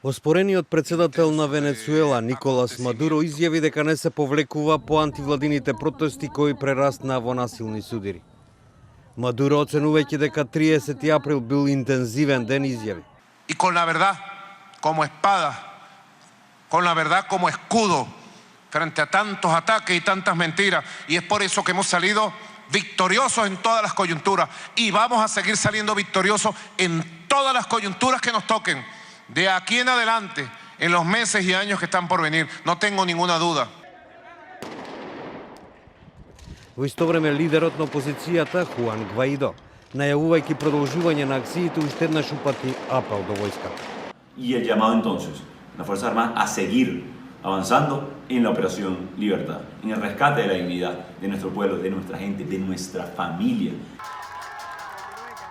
Оспорениот председател на Венецуела Николас Мадуро изјави дека не се повлекува по антивладините протести кои прерасна во насилни судири. Мадуро, оценувајќи дека 30 април бил интензивен ден, изјави: Y con la verdad como espada, con la verdad como escudo frente a tantos ataques y tantas mentiras, y es por eso que hemos salido victoriosos en todas las coyunturas y vamos a seguir saliendo victoriosos en todas las coyunturas que nos toquen de aquí en adelante en los meses y años que están por venir, no tengo ninguna duda. Во исто време лидерот на опозицијата Хуан Гваидо, најавувајќи продолжување на акциите, уште еднаш упати апел до војската. Y el llamado entonces, las Fuerzas Armadas a seguir avanzando en la Operación Libertad, en el rescate de la dignidad de nuestro pueblo, de nuestra gente, de nuestra familia.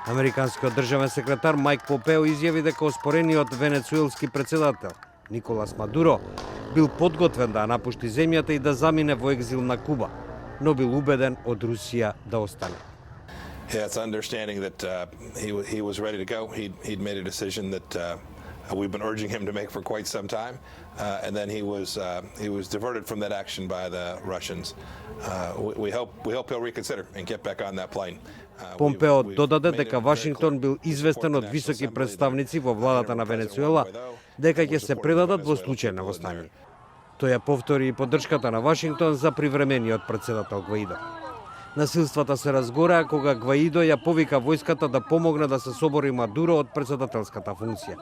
Американскиот државен секретар Мајк Попео изјави дека оспорениот венецуелски председател Николас Мадуро бил подготвен да напушти земјата и да замине во екзил на Куба, но бил убеден од Русија да остане. Yeah, it's understanding that he was ready to go. He'd made a decision that we've been urging him to make for quite some time, and then he was diverted from that action by the Russians. We hope he'll reconsider and get back on that plane. Помпео додаде дека Вашингтон бил известен од високи представници во владата на Венецуела дека ќе се предадат во случај на восстание. Тој ја повтори и поддршката на Вашингтон за привремениот председател Гваидо. Насилствата се разгореа кога Гваидо ја повика војската да помогне да се собори Мадуро од председателската функција.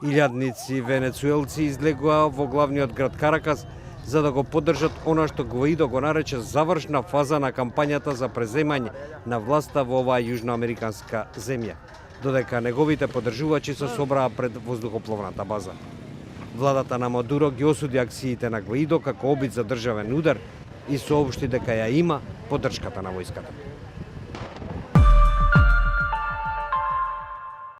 Илјадници венецуелци излегоа во главниот град Каракас за да го поддржат она што Гваидо го нарече завршна фаза на кампањата за преземање на власта во оваа јужноамериканска земја, додека неговите поддржувачи се собраа пред воздухопловната база. Владата на Мадуро ги осуди акциите на Гваидо како обид за државен удар и соопшти дека ја има поддршката на војската.